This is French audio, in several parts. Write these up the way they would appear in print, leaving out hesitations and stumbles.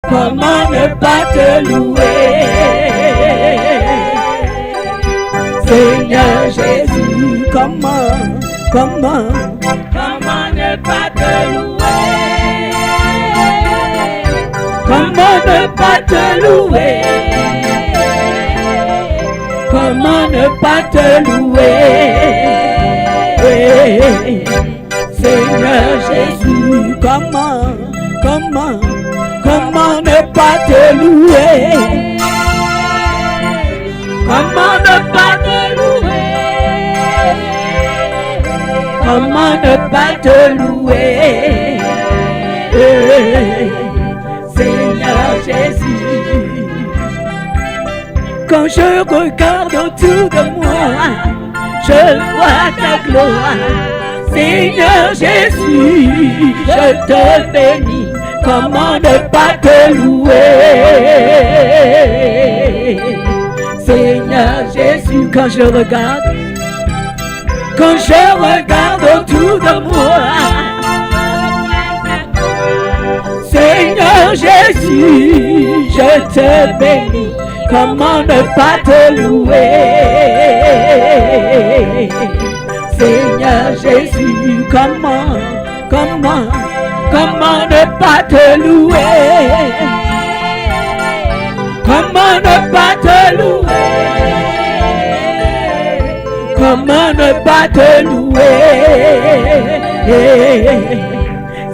Comment ne pas te louer? Seigneur Jésus, comment ne pas te louer? Comment ne pas te louer? Comment ne pas te louer? Seigneur Jésus, comment ne pas te louer? Comment ne pas te louer? Comment ne pas te louer? Seigneur Jésus, quand je regarde autour de moi, je vois ta gloire. Seigneur Jésus, je te bénis. Comment ne pas te louer? Seigneur Jésus, quand je regarde autour de moi, Seigneur Jésus, je te bénis. Comment ne pas te louer? Seigneur Jésus, comment ne pas te louer? Comment ne pas te louer? Comment ne pas te louer?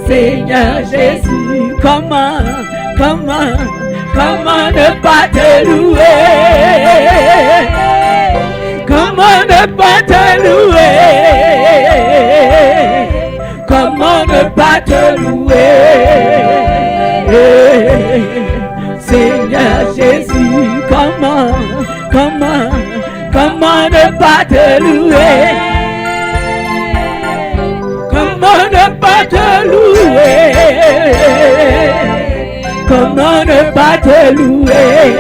Seigneur Jésus, comment ne pas te louer? Comment ne pas te louer? Comment ne pas te louer? Seigneur Jésus, comment ne pas te louer? Comment ne pas te louer? Comment ne pas te louer?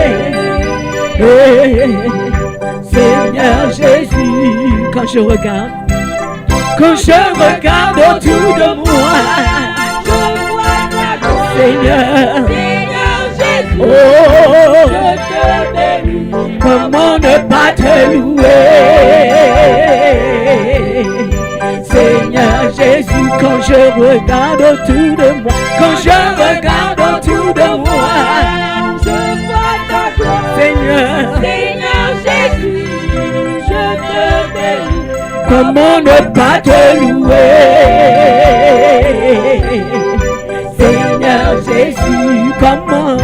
Seigneur Jésus, quand je regarde autour de moi, Seigneur Jésus, oh, je te bénis. Comment ne pas te louer? Seigneur Jésus, quand je regarde autour de moi, je vois ta gloire. Seigneur Jésus, je te bénis. Comment ne pas te louer? Seigneur Jésus, comment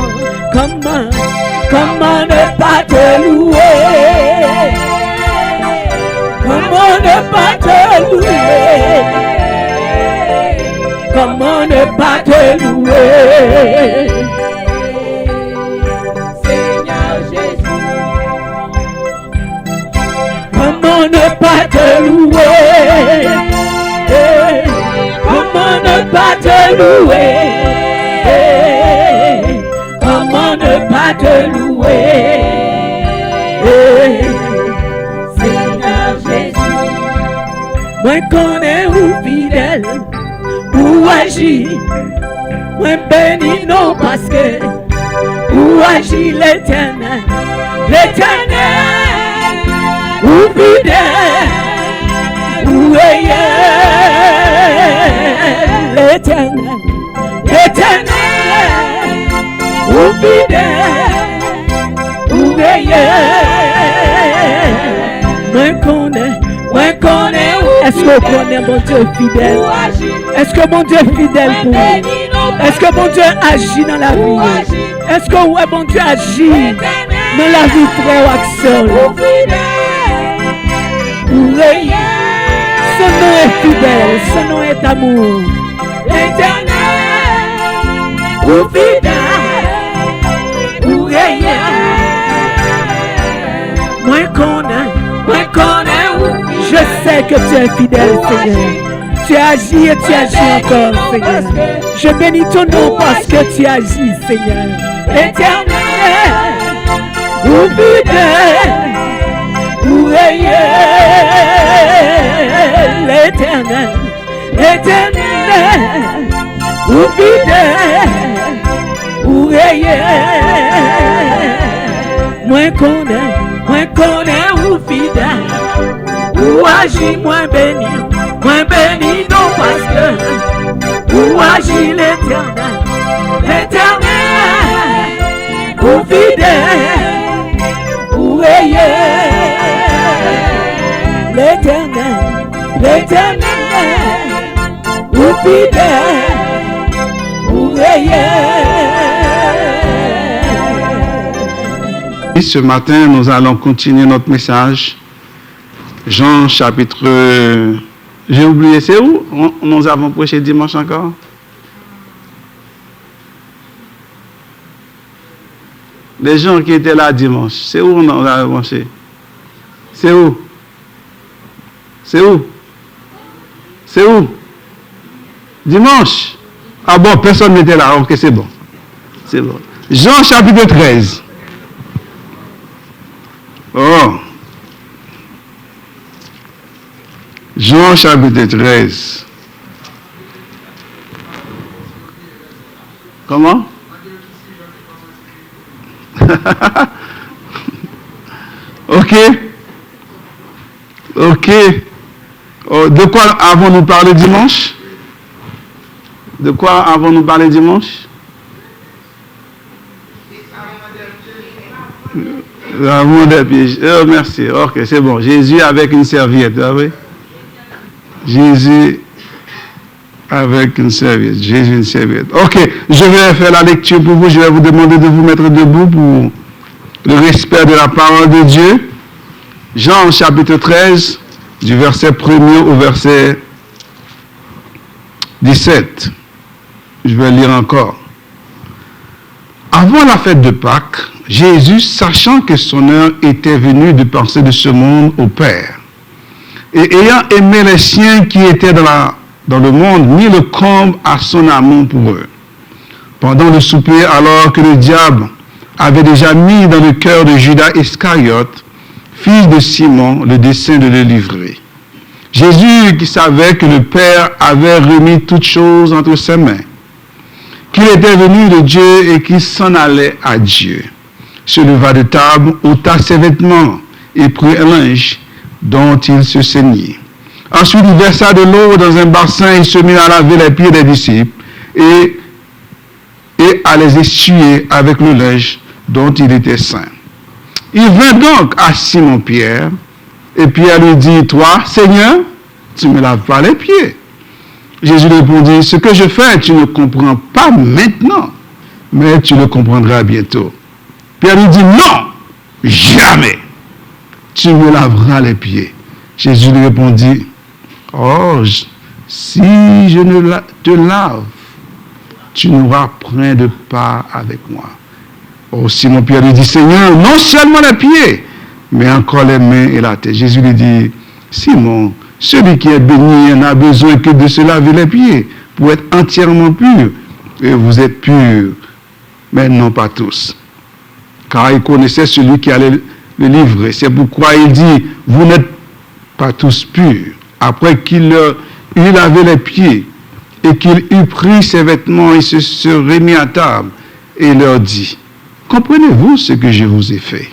ne pas te louer? Comment ne pas te louer? Comment ne pas te louer? Seigneur Jésus, comment ne pas te louer? Comment ne pas te louer? Comment ne pas te louer? Seigneur Jésus, moi connais ou fidèle, ou agit, moi béni non parce que ou agit l'Éternel, ou fidèle, ou ayant l'Éternel, ou fidèle, ou ayant. Moi connais, est-ce que vous connaissez mon Dieu fidèle? Est-ce que mon Dieu est fidèle pour vous? Est-ce que mon Dieu agit dans la vie? Est-ce que mon Dieu agit dans la vie frère ou action? Son nom est fidèle, son nom est amour. L'Éternel, ou fidèle, ou ayant. Moi connais, je sais que tu es fidèle, Seigneur. Tu agis et tu agis encore, Seigneur. Je bénis ton nom parce que tu agis, Seigneur. Éternel, ou fidèle, ou ayant. L'Éternel, ou fidèle, ou ayant. Moi connais ou fidèle, ou agis moins béni non parce que ou agis l'éternel, ou fidèle, ou l'éternel, ou fidèle, ou Et ce matin, nous allons continuer notre message. Jean chapitre... J'ai oublié, c'est où nous avons prêché dimanche encore? Les gens qui étaient là dimanche, c'est où on a prêché? C'est où? C'est où? C'est où? Dimanche? Ah bon, personne n'était là. Ok, c'est bon. C'est bon. Jean chapitre 13. Oh. Jean chapitre 13. Comment? Ok. Ok. Oh, de quoi avons-nous parlé dimanche? De quoi avons-nous parlé dimanche? L'amour des pieds. Oh, merci. Ok, c'est bon. Jésus avec une serviette. Ah oui? Jésus avec une serviette. Jésus une serviette. Ok, je vais faire la lecture pour vous. Je vais vous demander de vous mettre debout pour le respect de la parole de Dieu. Jean chapitre 13, du verset 1er au verset 17. Je vais lire encore. Avant la fête de Pâques, Jésus, sachant que son heure était venue de passer de ce monde au Père, et ayant aimé les siens qui étaient dans le monde, mit le comble à son amour pour eux. Pendant le souper, alors que le diable avait déjà mis dans le cœur de Judas Iscariote, fils de Simon, le dessein de le livrer. Jésus, qui savait que le Père avait remis toutes choses entre ses mains, qu'il était venu de Dieu et qu'il s'en allait à Dieu, se leva de table, ôta ses vêtements et prit un linge dont il se ceignit. Ensuite, il versa de l'eau dans un bassin et se mit à laver les pieds des disciples et à les essuyer avec le linge dont il était saint. Il vint donc à Simon-Pierre et Pierre lui dit, « Toi, Seigneur, tu ne me laves pas les pieds. » Jésus répondit, « Ce que je fais, tu ne comprends pas maintenant, mais tu le comprendras bientôt. » Pierre lui dit, « Non, jamais tu me laveras les pieds. » Jésus lui répondit, « Oh, si je ne te lave, tu n'auras point de part avec moi. » Oh, Simon Pierre lui dit, « Seigneur, non seulement les pieds, mais encore les mains et la tête. » Jésus lui dit, « Simon, celui qui est béni n'a besoin que de se laver les pieds pour être entièrement pur. Et vous êtes purs, mais non pas tous. » Car il connaissait celui qui allait le livrer. C'est pourquoi il dit, « Vous n'êtes pas tous purs. » Après qu'il leur eut lavé les pieds et qu'il eut pris ses vêtements, il se remit à table et leur dit, « Comprenez-vous ce que je vous ai fait?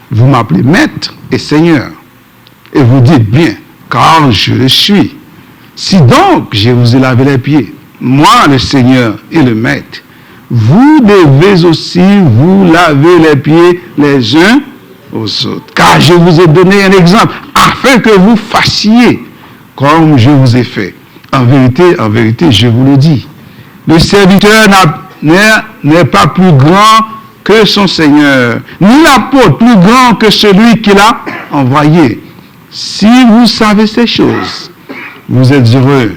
Vous m'appelez Maître et Seigneur, et vous dites bien, car je le suis. Si donc je vous ai lavé les pieds, moi le Seigneur et le Maître, vous devez aussi vous laver les pieds les uns aux autres. Car je vous ai donné un exemple, afin que vous fassiez comme je vous ai fait. En vérité, je vous le dis, le serviteur n'est pas plus grand que son Seigneur, ni l'apôtre plus grand que celui qui l'a envoyé. Si vous savez ces choses, vous êtes heureux,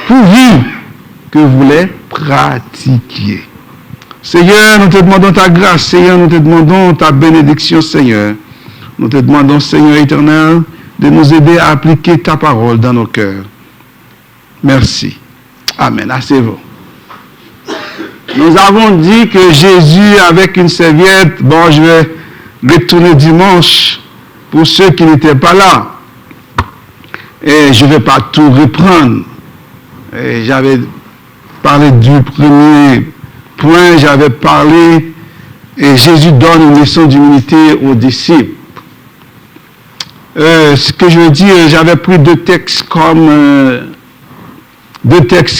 pourvu que vous les pratiquiez. Seigneur, nous te demandons ta grâce. Seigneur, nous te demandons ta bénédiction, Seigneur. Nous te demandons, Seigneur éternel, de nous aider à appliquer ta parole dans nos cœurs. Merci. Amen. Asseyez-vous. Nous avons dit que Jésus, avec une serviette, bon, je vais retourner dimanche pour ceux qui n'étaient pas là. Et je ne vais pas tout reprendre. Et j'avais parlé du premier point, j'avais parlé, et Jésus donne une leçon d'humilité aux disciples. Ce que je veux dire, j'avais pris deux textes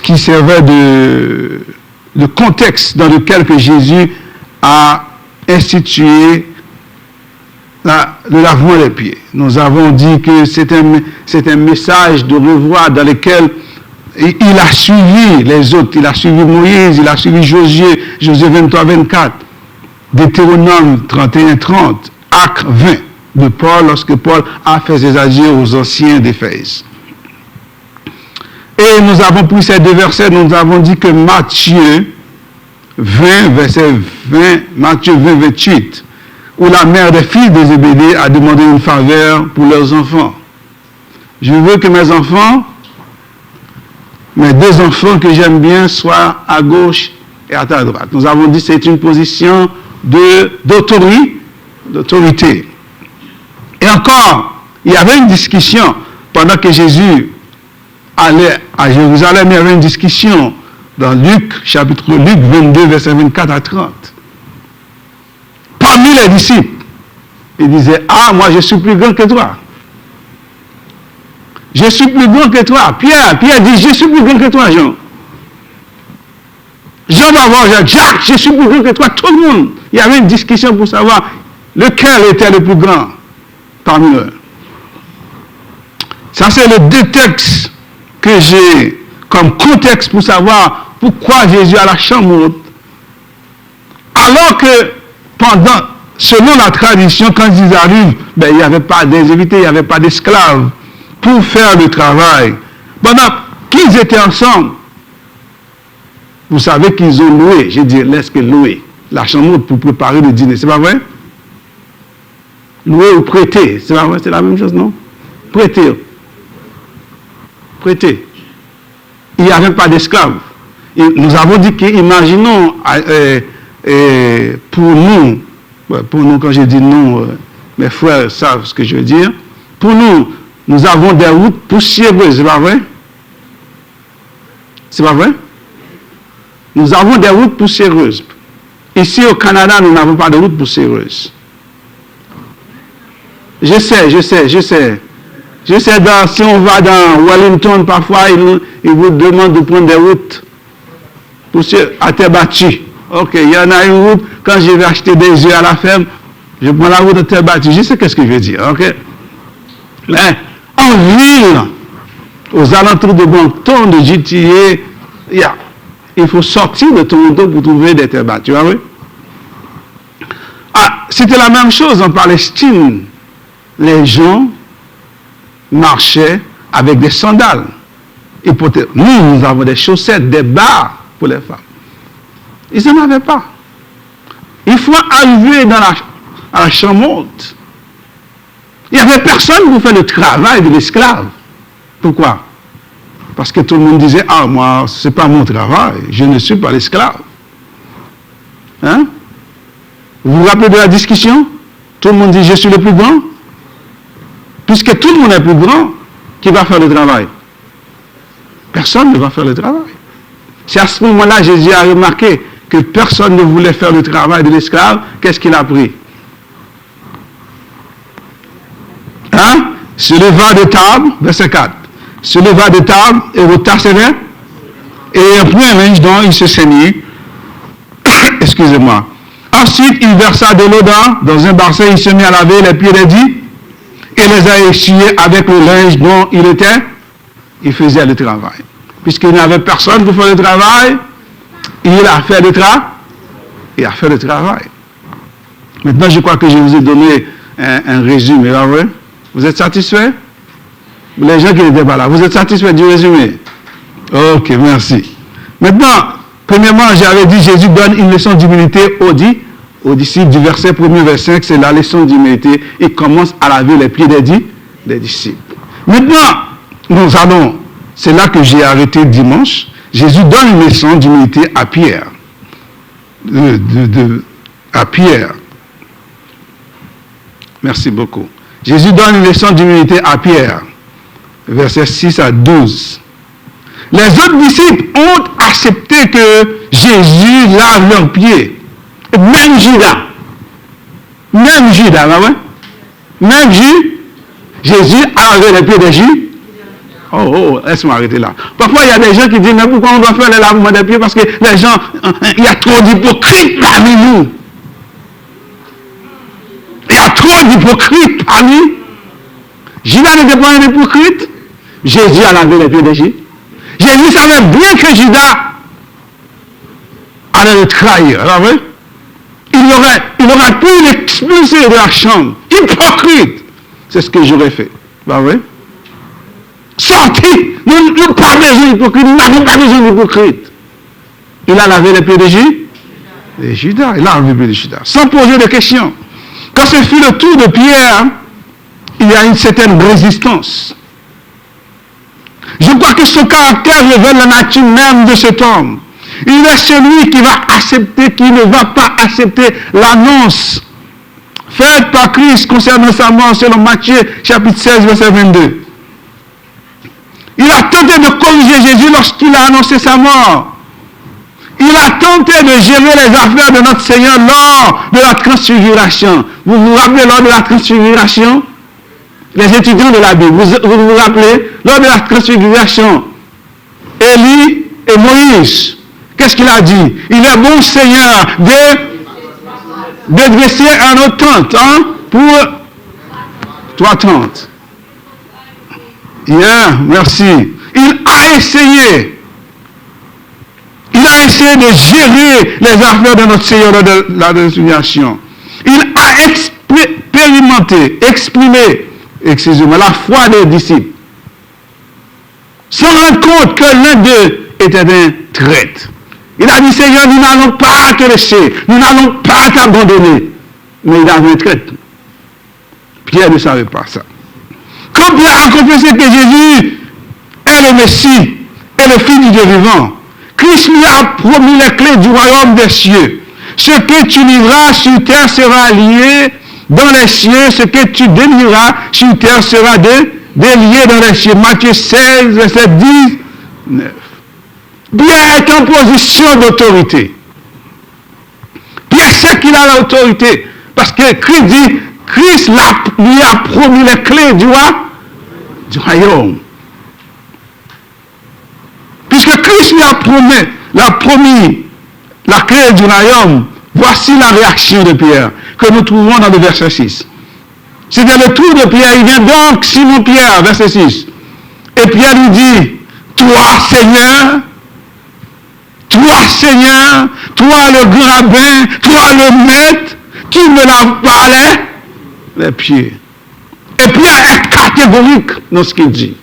qui servaient de contexte dans lequel que Jésus a institué le lavement des pieds. Nous avons dit que c'est un message de revoir dans lequel il a suivi les autres. Il a suivi Moïse, il a suivi Josué 23-24, Deutéronome 31-30, Actes 20 de Paul, lorsque Paul a fait ses adieux aux anciens d'Éphèse. Et nous avons pris ces deux versets, nous avons dit que Matthieu 20, verset 20, Matthieu 20, 28, où la mère des filles de Zébédée a demandé une faveur pour leurs enfants. Je veux que mes enfants, mes deux enfants que j'aime bien, soient à gauche et à ta droite. Nous avons dit que c'est une position d'autorité. Et encore, il y avait une discussion pendant que Jésus allait à Jérusalem, il y avait une discussion dans Luc 22, verset 24 à 30. Parmi les disciples, il disait, ah, moi je suis plus grand que toi. Je suis plus grand que toi. Pierre dit, je suis plus grand que toi, Jean. Jean va voir Jacques, je suis plus grand que toi. Tout le monde. Il y avait une discussion pour savoir lequel était le plus grand parmi eux. Ça, c'est les deux textes que j'ai comme contexte pour savoir pourquoi Jésus a la chambre haute. Alors que selon la tradition, quand ils arrivent, il n'y avait pas d'invités, il n'y avait pas d'esclaves pour faire le travail. Pendant qu'ils étaient ensemble, vous savez qu'ils ont loué, j'ai dit, laisse que louer, la chambre pour préparer le dîner, c'est pas vrai? Louer ou prêter, c'est pas vrai, c'est la même chose, non? Prêter. Il n'y avait pas d'esclaves. Nous avons dit qu'imaginons, pour nous, quand je dis nous, mes frères savent ce que je veux dire, pour nous avons des routes poussiéreuses, c'est pas vrai? C'est pas vrai? Nous avons des routes poussiéreuses. Ici au Canada, nous n'avons pas de routes poussiéreuses. Je sais. Si on va dans Wellington, parfois, ils vous demandent de prendre des routes à terre battue. Ok, il y en a une route, quand je vais acheter des œufs à la ferme, je prends la route à terre battue. Je sais qu'est-ce que je veux dire, ok? Mais en ville, aux alentours de Moncton, de GTA, il faut sortir de Toronto pour trouver des terres battues, oui? C'était la même chose en Palestine. Les gens marchaient avec des sandales. Nous avons des chaussettes, des bas pour les femmes. Ils n'en avaient pas. Il faut arriver à la chambre haute. Il n'y avait personne pour faire le travail de l'esclave. Pourquoi? Parce que tout le monde disait, ah, moi, ce n'est pas mon travail, je ne suis pas l'esclave. Hein? Vous vous rappelez de la discussion? Tout le monde dit, je suis le plus grand. Puisque tout le monde est plus grand, qui va faire le travail? Personne ne va faire le travail. C'est à ce moment-là Jésus a remarqué que personne ne voulait faire le travail de l'esclave. Qu'est-ce qu'il a pris? Se leva de table, verset 4. Se leva de table et ôta ses vêtements. Et prit un linge dont il se saignait. Excusez-moi. Ensuite, il versa de l'eau dans un bassin, il se mit à laver les pieds des dix et les a essuyés avec le linge dont il faisait le travail. Puisqu'il n'y avait personne pour faire le travail, il a fait le travail. Maintenant, je crois que je vous ai donné un résumé. Là, ouais? Vous êtes satisfait? Les gens qui n'étaient pas là, vous êtes satisfait du résumé? Ok, merci. Maintenant, premièrement, j'avais dit, Jésus donne une leçon d'humilité aux disciples du verset 1er, verset 5, c'est la leçon d'humilité. Il commence à laver les pieds des disciples. Maintenant, c'est là que j'ai arrêté dimanche. Jésus donne une leçon d'humilité à Pierre. À Pierre. Merci beaucoup. Jésus donne une leçon d'humilité à Pierre. Versets 6 à 12. Les autres disciples ont accepté que Jésus lave leurs pieds. Même Judas. Même Jésus a lavé les pieds de Jésus. Oh, laisse-moi arrêter là. Parfois, il y a des gens qui disent, mais pourquoi on doit faire le lavement des pieds? Parce que les gens, il y a trop d'hypocrites parmi nous. Il y a trop d'hypocrites parmi nous. Judas n'était pas un hypocrite. Jésus a lavé les pieds de Jésus. Jésus savait bien que Judas allait le trahir. Il aurait pu l'expulser de la chambre. Hypocrite. C'est ce que j'aurais fait. Pas vrai? Sortez. Nous n'avons pas besoin d'hypocrite. Nous n'avons pas besoin d'hypocrite. Il a lavé les pieds de Jésus. Et Judas, il a lavé les pieds de Judas. Sans poser de questions. Quand ce fut le tour de Pierre, il y a une certaine résistance. Je crois que son caractère révèle la nature même de cet homme. Il est celui qui va accepter, qui ne va pas accepter l'annonce faite par Christ concernant sa mort selon Matthieu chapitre 16, verset 22. Il a tenté de corriger Jésus lorsqu'il a annoncé sa mort. Il a tenté de gérer les affaires de notre Seigneur lors de la transfiguration. Vous vous rappelez lors de la transfiguration? Les étudiants de la Bible, vous vous rappelez? Lors de la transfiguration, Élie et Moïse, qu'est-ce qu'il a dit? Il est bon, Seigneur, de dresser un autre tente, pour 3 tentes. Merci. Il a essayé de gérer les affaires de notre Seigneur lors de la transfiguration. Il a exprimé la foi des disciples, sans rendre compte que l'un d'eux était un traître. Il a dit, Seigneur, nous n'allons pas te laisser, nous n'allons pas t'abandonner. Mais il avait un traître. Pierre ne savait pas ça. Quand Pierre a confessé que Jésus est le Messie et le Fils du Dieu vivant, Christ lui a promis les clés du royaume des cieux. Ce que tu liras sur terre sera lié dans les cieux, ce que tu délieras sur terre sera délié dans les cieux. Matthieu 16, verset 19. Pierre est en position d'autorité. Pierre sait qu'il a l'autorité. Parce que Christ dit, Christ lui a promis les clés du royaume. Puisque Christ lui a promis la clé du royaume, voici la réaction de Pierre que nous trouvons dans le verset 6. C'était le tour de Pierre. Il vient donc Simon Pierre, verset 6. Et Pierre lui dit, toi Seigneur, toi le grand rabbin, toi le maître, tu me laves pas les pieds. Et Pierre est catégorique dans ce qu'il dit.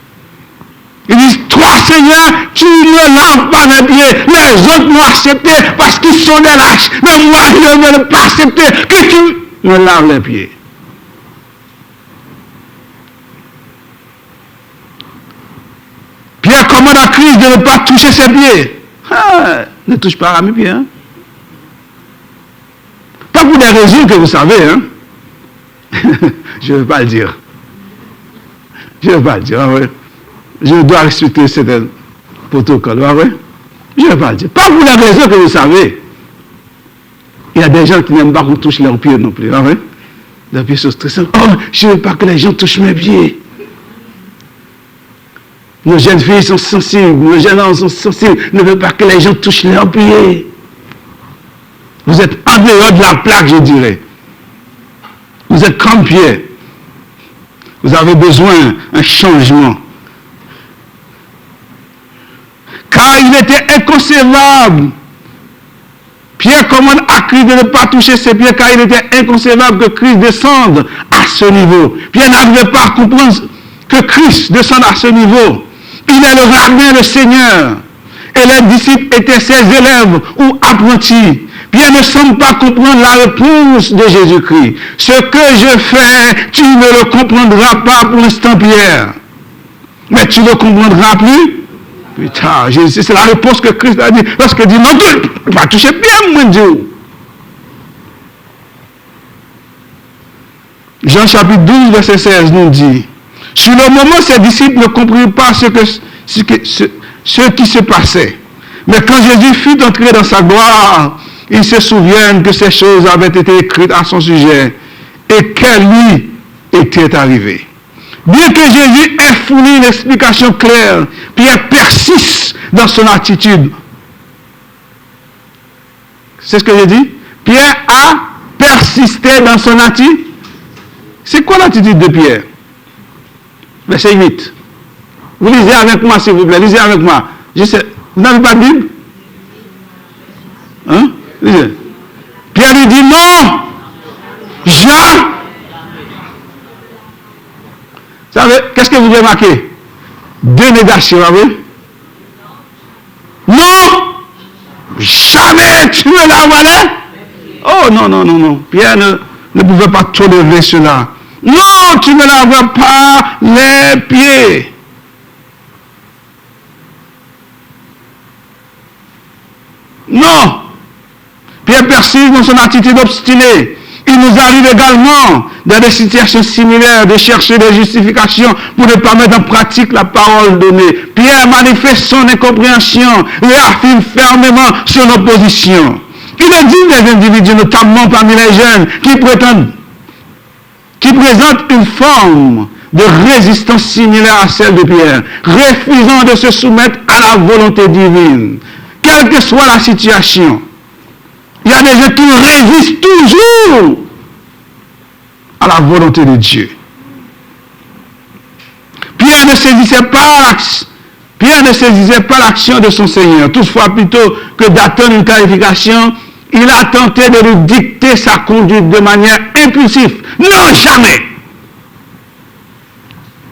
Il dit, toi Seigneur, tu ne laves pas mes pieds. Les autres m'ont accepté parce qu'ils sont des lâches. Mais moi, je ne veux pas accepter que tu me laves les pieds. Pierre commande à Christ de ne pas toucher ses pieds. Ne touche pas à mes pieds. Pas pour des raisons que vous savez. Je ne veux pas le dire. Ouais. Je dois respecter certains protocoles. Ouais. Je ne veux pas le dire. Pas pour les raisons que vous savez. Il y a des gens qui n'aiment pas qu'on touche leurs pieds non plus. Ouais. Les pieds sont stressants. Oh, je ne veux pas que les gens touchent mes pieds. Nos jeunes filles sont sensibles, nos jeunes hommes sont sensibles, ne veulent pas que les gens touchent leurs pieds. Vous êtes en dehors de la plaque, je dirais. Vous êtes comme Pierre. Vous avez besoin d'un changement. Car il était inconcevable. Pierre commande à Christ de ne pas toucher ses pieds, car il était inconcevable que Christ descende à ce niveau. Pierre n'arrivait pas à comprendre que Christ descende à ce niveau. Il est le rabbin, le Seigneur. Et les disciples étaient ses élèves ou apprentis. Pierre ne semble pas comprendre la réponse de Jésus-Christ. Ce que je fais, tu ne le comprendras pas pour l'instant, Pierre. Mais tu le comprendras plus tard. C'est la réponse que Christ a dit. Lorsqu'il dit, non, tu ne vas pas toucher Pierre, mon Dieu. Jean chapitre 12, verset 16 nous dit, sur le moment, ses disciples ne comprirent pas ce qui se passait. Mais quand Jésus fut entré dans sa gloire, ils se souviennent que ces choses avaient été écrites à son sujet et qu'elle lui était arrivée. Bien que Jésus ait fourni une explication claire, Pierre persiste dans son attitude. C'est ce que j'ai dit? Pierre a persisté dans son attitude. C'est quoi l'attitude de Pierre? Verset 8. Vous lisez avec moi, s'il vous plaît. Lisez avec moi. Vous n'avez pas de Bible? Hein? Lisez. Pierre lui dit non. Jamais. Vous savez, qu'est-ce que vous avez marqué? Deux négations, vous voyez? Non. Jamais tu me lavarais. Oh non, non, non, non. Pierre ne pouvait pas tolérer cela. Non, tu ne me laveras pas les pieds. Non. Pierre persiste dans son attitude obstinée. Il nous arrive également, dans des situations similaires, de chercher des justifications pour ne pas mettre en pratique la parole donnée. Pierre manifeste son incompréhension, réaffirme fermement son opposition. Il indigne des individus, notamment parmi les jeunes, qui présentent une forme de résistance similaire à celle de Pierre, refusant de se soumettre à la volonté divine, quelle que soit la situation. Il y a des gens qui résistent toujours à la volonté de Dieu. Pierre ne saisissait pas l'action de son Seigneur. Toutefois, plutôt que d'attendre une clarification, il a tenté de lui dicter sa conduite de manière impulsive. Non, jamais.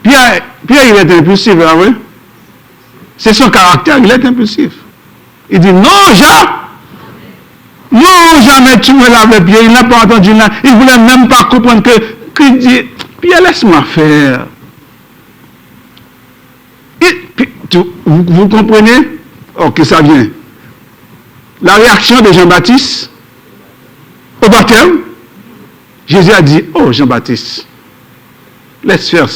Pierre, il est impulsif, là, oui. C'est son caractère, il est impulsif. Il dit non, non, jamais tu me laves les pieds. Il n'a pas entendu là. Il ne voulait même pas comprendre qu'il dit, Pierre, laisse-moi faire. Vous comprenez? Ok, ça vient. La réaction de Jean-Baptiste au baptême, Jésus a dit, oh Jean-Baptiste, laisse faire,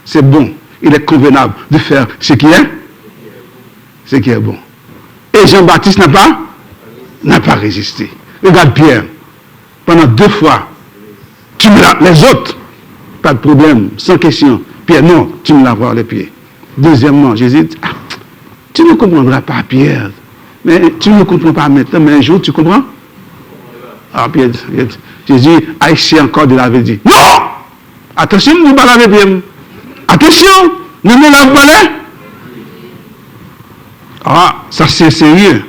c'est bon. Il est convenable de faire ce qui est bon. Et Jean-Baptiste n'a pas résisté. Regarde Pierre, pendant 2 fois, tu me laves, les autres, pas de problème, sans question. Pierre, non, tu me laves les pieds. Deuxièmement, Jésus dit, tu ne comprendras pas Pierre, mais tu ne comprends pas maintenant, mais un jour tu comprends? Ah, Pierre, Jésus a essayé encore de laver, dit, non! Attention, ne pas laver Pierre. Attention, ne me lave pas les. Ah, ça c'est sérieux.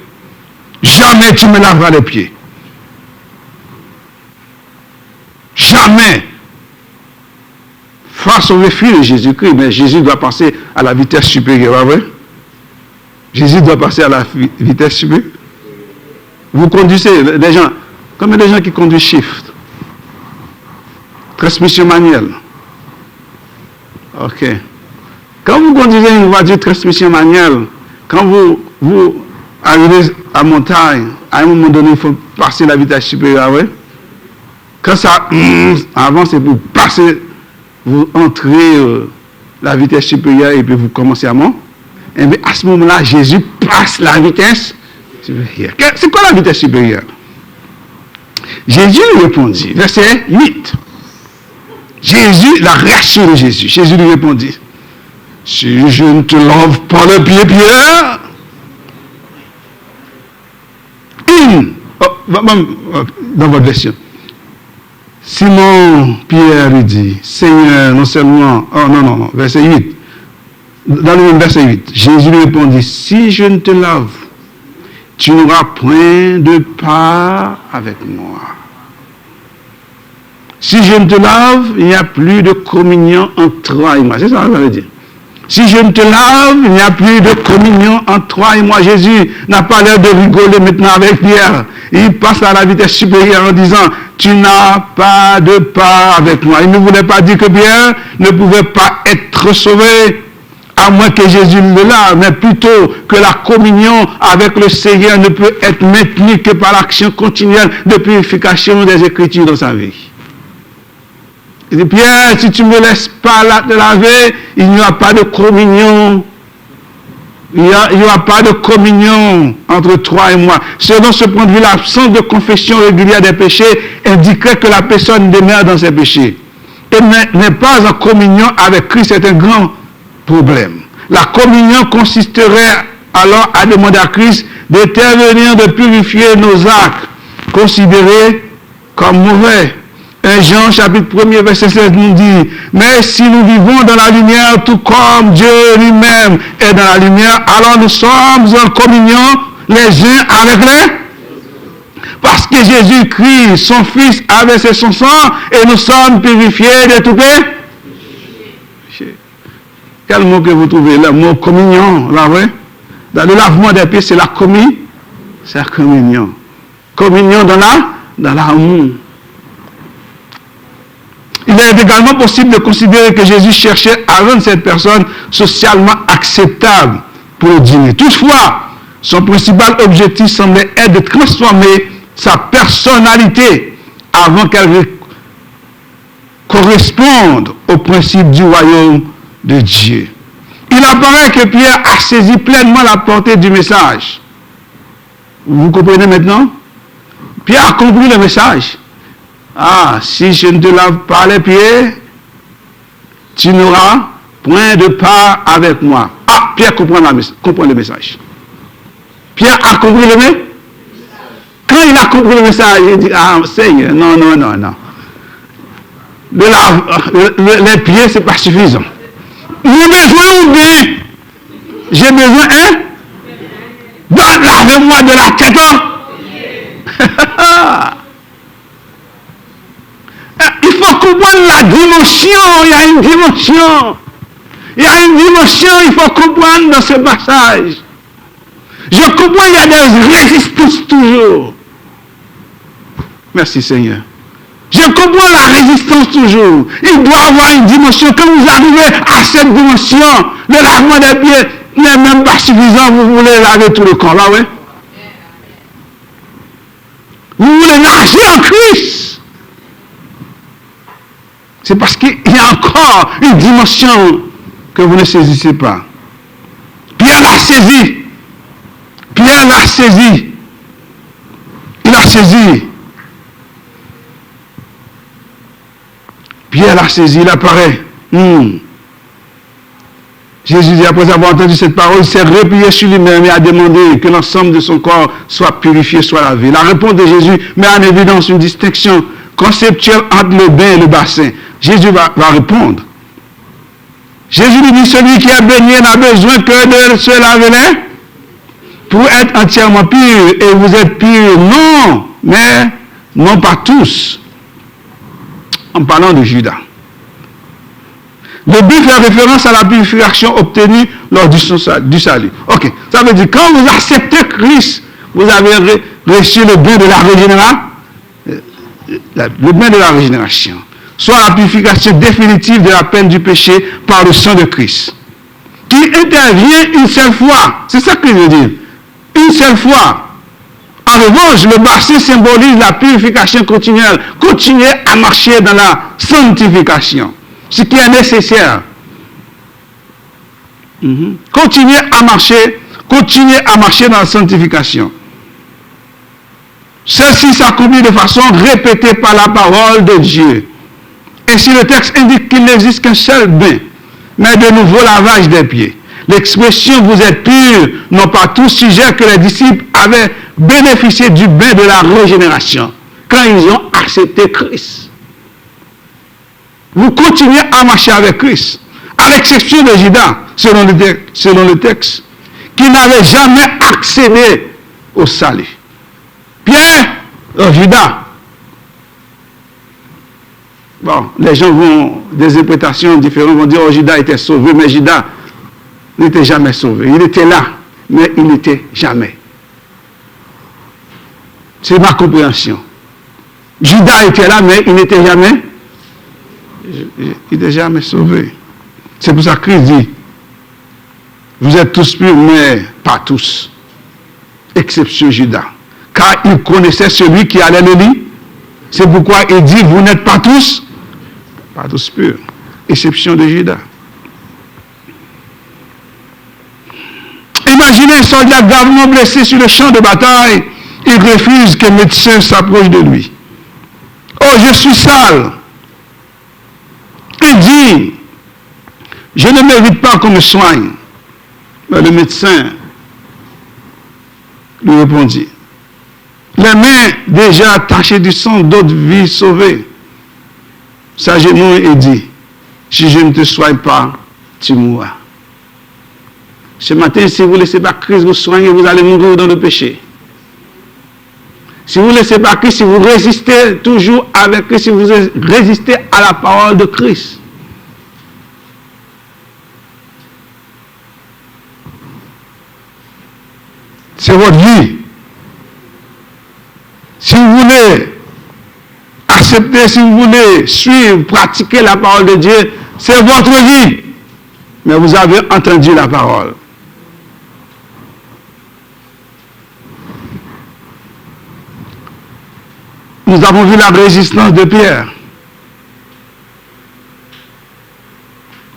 Jamais tu me laveras les pieds. Jamais. Face au refus de Jésus-Christ, mais Jésus doit passer à la vitesse supérieure, pas vrai? Jésus doit passer à la vitesse supérieure. Vous conduisez, des gens, comme des gens qui conduisent shift, transmission manuelle. Ok. Quand vous conduisez une voiture transmission manuelle, quand vous arrivez à montagne, à un moment donné, il faut passer la vitesse supérieure, ouais? Quand ça, avant c'est pour passer, vous entrez la vitesse supérieure et puis vous commencez à monter. Et bien à ce moment-là, Jésus passe la vitesse supérieure. C'est quoi la vitesse supérieure? Jésus lui répondit, verset 8. Jésus, la réaction de Jésus. Jésus lui répondit, si je ne te lave pas le pied, Pierre, dans votre version. Simon Pierre lui dit, Seigneur, non seulement, non, verset 8. Dans le même verset 8, Jésus lui répondit, si je ne te lave, tu n'auras point de part avec moi. Si je ne te lave, il n'y a plus de communion entre toi et moi. C'est ça que ça veut dire. Si je ne te lave, il n'y a plus de communion entre toi et moi. Jésus n'a pas l'air de rigoler maintenant avec Pierre. Il passe à la vitesse supérieure en disant, tu n'as pas de part avec moi. Il ne voulait pas dire que Pierre ne pouvait pas être sauvé, à moins que Jésus le lave, mais plutôt que la communion avec le Seigneur ne peut être maintenue que par l'action continuelle de purification des Écritures dans sa vie. Il dit, Pierre, si tu ne me laisses pas te laver, il n'y aura pas de communion Il n'y aura pas de communion entre toi et moi. Selon ce point de vue, l'absence de confession régulière des péchés indiquerait que la personne demeure dans ses péchés. Et n'est pas en communion avec Christ, c'est un grand problème. La communion consisterait alors à demander à Christ d'intervenir, de purifier nos actes, considérés comme mauvais. 1 Jean chapitre 1er verset 16 nous dit, mais si nous vivons dans la lumière tout comme Dieu lui-même est dans la lumière, alors nous sommes en communion les uns avec les. Parce que Jésus-Christ, son Fils, a versé son sang et nous sommes purifiés de tout péché. Quel mot que vous trouvez? Le mot communion, là, ouais? Dans le lavement des pieds, c'est la communion. C'est la communion. Communion dans l'amour. Il est également possible de considérer que Jésus cherchait à rendre cette personne socialement acceptable pour le dîner. Toutefois, son principal objectif semblait être de transformer sa personnalité avant qu'elle corresponde au principe du royaume de Dieu. Il apparaît que Pierre a saisi pleinement la portée du message. Vous comprenez maintenant? Pierre a compris le message. Ah, si je ne te lave pas les pieds, tu n'auras point de part avec moi. Ah, Pierre comprend le message. Pierre a compris le message. Quand il a compris le message, il dit, ah, Seigneur, non. Les pieds, ce n'est pas suffisant. J'ai besoin ou bien? J'ai besoin, hein? Lavez-moi de la tête. Il faut comprendre la dimension. Il y a une dimension. Il faut comprendre dans ce passage. Je comprends, il y a des résistances toujours. Merci Seigneur. Je comprends la résistance toujours. Il doit avoir une dimension. Quand vous arrivez à cette dimension, le lavement des pieds n'est même pas suffisant. Vous voulez laver tout le corps, là, ouais? Vous voulez nager en Christ. C'est parce qu'il y a encore une dimension que vous ne saisissez pas. Pierre l'a saisi. Il a saisi. Pierre l'a saisi, il apparaît. Jésus dit, après avoir entendu cette parole, il s'est replié sur lui-même et a demandé que l'ensemble de son corps soit purifié, soit lavé. La réponse de Jésus met en évidence une distinction conceptuelle entre le bain et le bassin. Jésus va répondre. Jésus lui dit, celui qui est baigné n'a besoin que de se laver les pour être entièrement pur. Et vous êtes purs, non, mais non pas tous. En parlant de Judas. Le but fait référence à la purification obtenue lors du salut. Ok, ça veut dire quand vous acceptez Christ, vous avez reçu le bain de la régénération. Le bain de la régénération. Soit la purification définitive de la peine du péché par le sang de Christ. Qui intervient une seule fois. C'est ça que je veux dire. Une seule fois. En revanche, le bassin symbolise la purification continuelle. Continuer à marcher dans la sanctification. Ce qui est nécessaire. Continuer à marcher dans la sanctification. Ceci s'accomplit de façon répétée par la parole de Dieu. Ainsi, le texte indique qu'il n'existe qu'un seul bain, mais de nouveau lavage des pieds. L'expression « vous êtes purs » n'ont pas tous sujet que les disciples avaient bénéficié du bain de la régénération quand ils ont accepté Christ. Vous continuez à marcher avec Christ, à l'exception de Judas, selon le texte, qui n'avait jamais accédé au salut. Pierre, Judas. Bon, les gens vont, des interprétations différentes, vont dire, oh, Judas était sauvé, mais Judas n'était jamais sauvé. Il était là, mais il n'était jamais. C'est ma compréhension. Judas était là, mais il n'était jamais. Il n'est jamais sauvé. C'est pour ça que Christ dit, vous êtes tous purs, mais pas tous. Exception Judas. Car il connaissait celui qui allait le lire. C'est pourquoi il dit, vous n'êtes pas tous purs. Exception de Judas. Imaginez un soldat gravement blessé sur le champ de bataille. Il refuse que le médecin s'approche de lui. Oh, je suis sale. Il dit, je ne mérite pas qu'on me soigne. Mais le médecin lui répondit, les mains déjà tachées du sang, d'autres vies sauvées. S'agenouille et dit, si je ne te soigne pas, tu mourras. Ce matin, si vous ne laissez pas Christ vous soigner, vous allez mourir dans le péché. Si vous ne laissez pas Christ, si vous résistez toujours avec Christ, si vous résistez à la parole de Christ, c'est votre vie. Si vous voulez accepter, si vous voulez suivre, pratiquer la parole de Dieu, c'est votre vie. Mais vous avez entendu la parole. Nous avons vu la résistance de Pierre.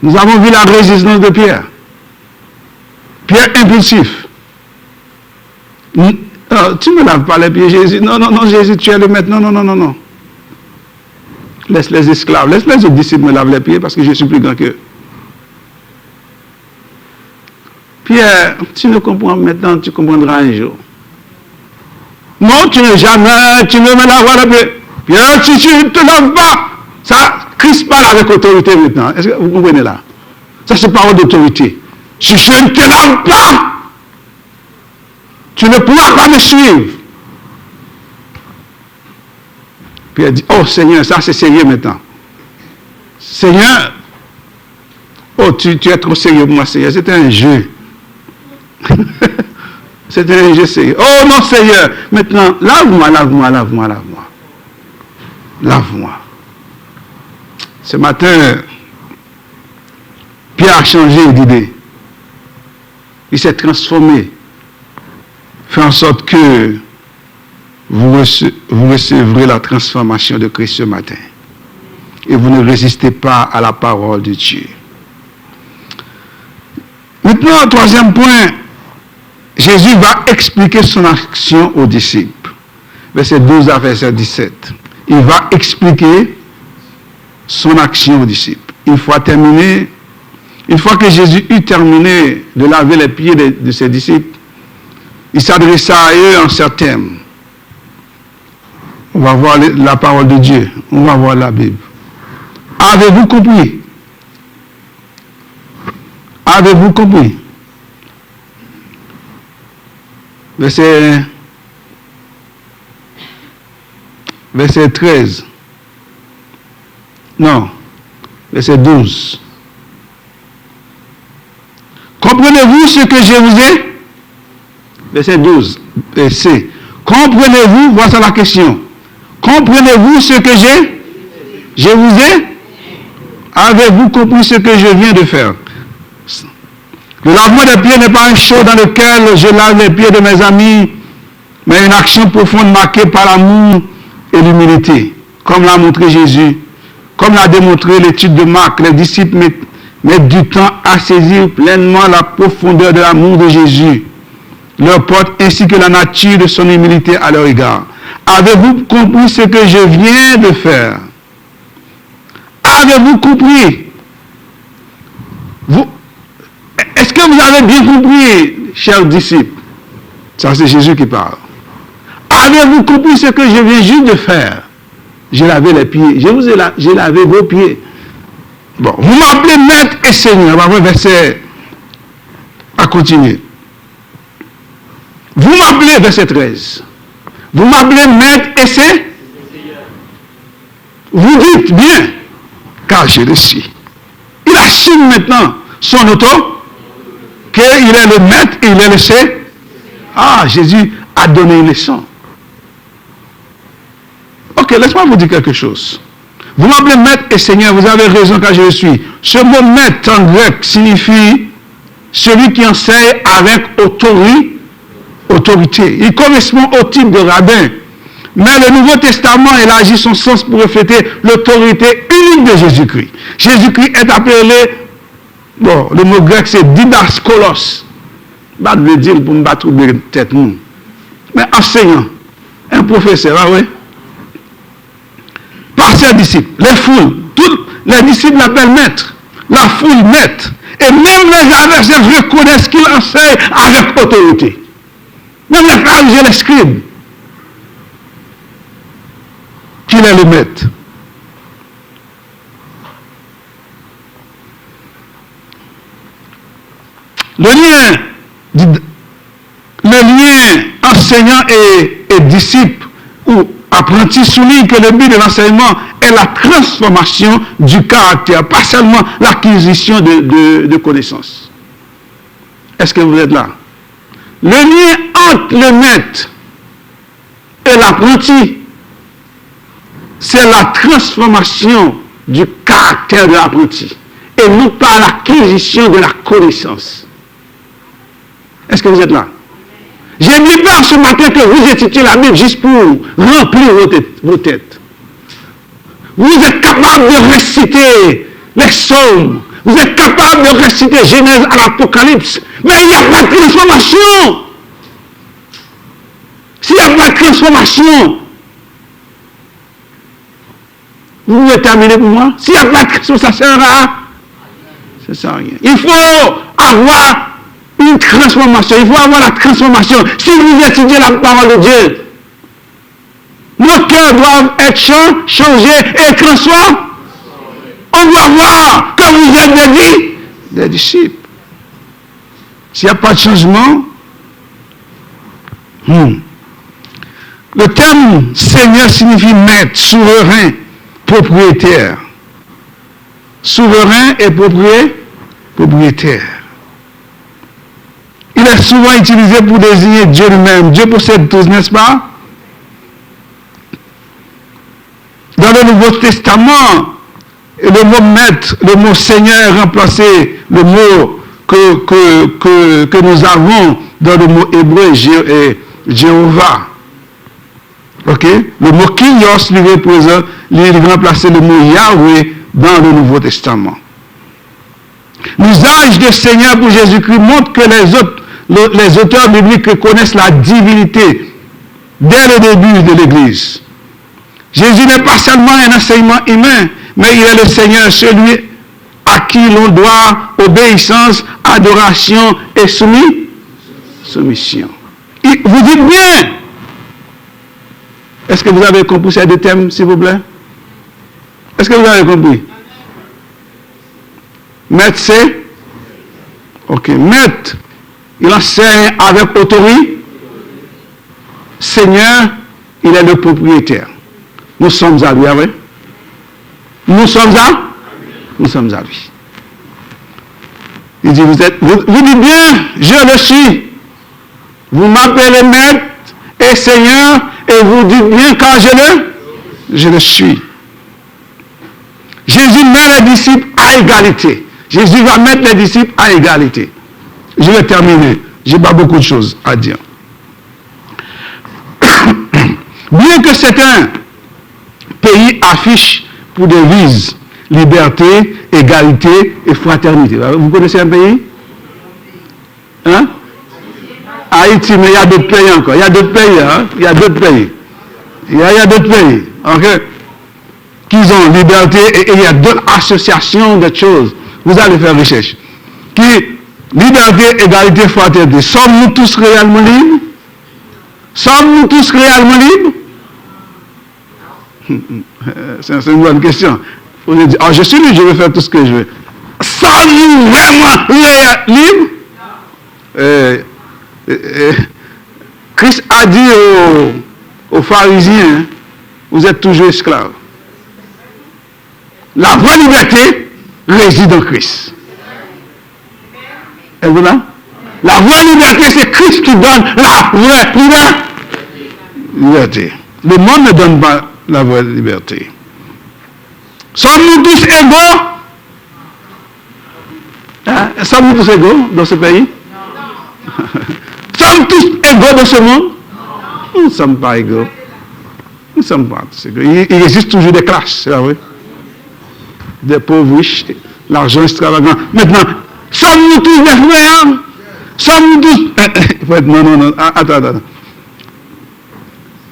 Nous avons vu la résistance de Pierre. Pierre impulsif. Tu ne me laves pas les pieds, Jésus. Non, non, non, Jésus, tu es le maître. Non, non, non, non, non. Laisse les esclaves, laisse les autres disciples me laver les pieds parce que je suis plus grand qu'eux. Pierre, tu ne comprends maintenant, tu comprendras un jour. Non, tu ne jamais, tu ne me laves les pieds. Pierre, si tu ne te laves pas, ça, Christ parle avec autorité maintenant. Est-ce que vous comprenez là? Ça, c'est parole d'autorité. Si je ne te lave pas, tu ne pourras pas me suivre. Pierre dit, oh Seigneur, ça c'est sérieux maintenant. Seigneur, oh tu es trop sérieux pour moi, Seigneur, c'était un jeu. C'était un jeu sérieux. Oh non Seigneur, maintenant, lave-moi, lave-moi, lave-moi, lave-moi. Lave-moi. Ce matin, Pierre a changé d'idée. Il s'est transformé. Fait en sorte que vous recevrez la transformation de Christ ce matin. Et vous ne résistez pas à la parole de Dieu. Maintenant, troisième point, Jésus va expliquer son action aux disciples. Verset 12 à verset 17. Il va expliquer son action aux disciples. Une fois que Jésus eut terminé de laver les pieds de ses disciples, il s'adressa à eux en ces termes. On va voir la parole de Dieu. On va voir la Bible. Avez-vous compris? Avez-vous compris? Verset 13. Non. Verset 12. Comprenez-vous ce que je vous ai? Verset 12. C. Comprenez-vous? Voici la question. Comprenez-vous ce que je vous ai? Avez-vous compris ce que je viens de faire? Le lavement des pieds n'est pas un show dans lequel je lave les pieds de mes amis, mais une action profonde marquée par l'amour et l'humilité, comme l'a montré Jésus, comme l'a démontré l'étude de Marc. Les disciples mettent du temps à saisir pleinement la profondeur de l'amour de Jésus, leur porte ainsi que la nature de son humilité à leur égard. Avez-vous compris ce que je viens de faire? Avez-vous compris? Est-ce que vous avez bien compris, chers disciples? Ça, c'est Jésus qui parle. Avez-vous compris ce que je viens juste de faire? J'ai lavé les pieds. J'ai lavé vos pieds. Bon, vous m'appelez maître et Seigneur. On va voir verset à continuer. Vous m'appelez, verset 13. Vous m'appelez maître et Seigneur. Vous dites bien, car je le suis. Il assume maintenant son auto, qu'il est le maître et il est le Seigneur. Ah, Jésus a donné une leçon. Ok, laisse-moi vous dire quelque chose. Vous m'appelez maître et Seigneur, vous avez raison car je le suis. Ce mot maître en grec signifie celui qui enseigne avec autorité. Il correspond au type de rabbin. Mais le Nouveau Testament élargit son sens pour refléter l'autorité unique de Jésus-Christ. Jésus-Christ est appelé, bon, le mot grec c'est didaskolos. pas de dire pour me battre la tête. Mais enseignant, un professeur, ah ouais. Par ses disciples, les foules, tous les disciples l'appellent maître, la foule maître. Et même les adversaires reconnaissent qu'il enseigne avec autorité. Même les pharisiens, les scribes, qu'il est le maître. Le lien enseignant et disciple ou apprenti souligne que le but de l'enseignement est la transformation du caractère, pas seulement l'acquisition de connaissances. Est-ce que vous êtes là? Le lien entre le maître et l'apprenti, c'est la transformation du caractère de l'apprenti et non pas l'acquisition de la connaissance. Est-ce que vous êtes là? J'ai dit pas ce matin que vous étudiez la Bible juste pour remplir vos têtes. Vous êtes capable de réciter les psaumes. Vous êtes capable de réciter Genèse à l'Apocalypse. Mais il n'y a pas de transformation. S'il n'y a pas de transformation, vous pouvez terminer pour moi? S'il n'y a pas de transformation, ça sert à ça sert à rien. Il faut avoir une transformation. Il faut avoir la transformation. Si vous étudiez la parole de Dieu, nos cœurs doivent être changés et transformés. On doit voir que vous êtes des disciples. S'il n'y a pas de changement, le terme Seigneur signifie maître, souverain, propriétaire. Souverain et propriétaire. Il est souvent utilisé pour désigner Dieu lui-même. Dieu possède tous, n'est-ce pas? Dans le Nouveau Testament, le mot maître, le mot Seigneur est remplacé le mot que nous avons dans le mot hébreu Jéhovah. Ok? Le mot Kyrios lui représente, lui remplace le mot Yahweh dans le Nouveau Testament. L'usage de Seigneur pour Jésus-Christ montre que les auteurs bibliques connaissent la divinité dès le début de l'Église. Jésus n'est pas seulement un enseignement humain, mais il est le Seigneur, celui à qui l'on doit obéissance, adoration et soumission. Vous dites bien. Est-ce que vous avez compris ces deux thèmes, s'il vous plaît? Est-ce que vous avez compris? Maître, c'est? Ok. Maître, il enseigne avec autorité. Seigneur, il est le propriétaire. Nous sommes à lui, oui. Nous sommes à lui. Il dit, vous dites bien, je le suis. Vous m'appelez maître et Seigneur, et vous dites bien quand je le suis. Jésus met les disciples à égalité. Jésus va mettre les disciples à égalité. Je vais terminer. Je n'ai pas beaucoup de choses à dire. Bien que certains pays affichent pour devise liberté, égalité et fraternité. Vous connaissez un pays? Hein? Haïti, mais il y a d'autres pays encore. Il y a d'autres pays, hein? Il y a d'autres pays. Il y a d'autres pays, ok? Qui ont liberté et il y a d'autres associations de choses. Vous allez faire recherche. Liberté, égalité, fraternité. Sommes-nous tous réellement libres? Sommes-nous tous réellement libres? C'est une bonne question. Vous allez dire, oh, je suis libre, je vais faire tout ce que je veux. Sommes-nous vraiment libres? Christ a dit aux pharisiens, vous êtes toujours esclaves. La vraie liberté réside en Christ. Êtes-vous là? La vraie liberté, c'est Christ qui donne la vraie liberté. Le monde ne donne pas la vraie liberté. Sommes-nous tous égaux? Hein? Sommes-nous tous égaux dans ce pays? Sommes tous égaux dans ce monde? Nous ne sommes pas égaux. Nous ne sommes pas tous égaux. Il existe toujours des classes, c'est vrai. Des pauvres riches, l'argent extravagant. Maintenant, sommes-nous tous des frères? Sommes-nous tous... Non, attends.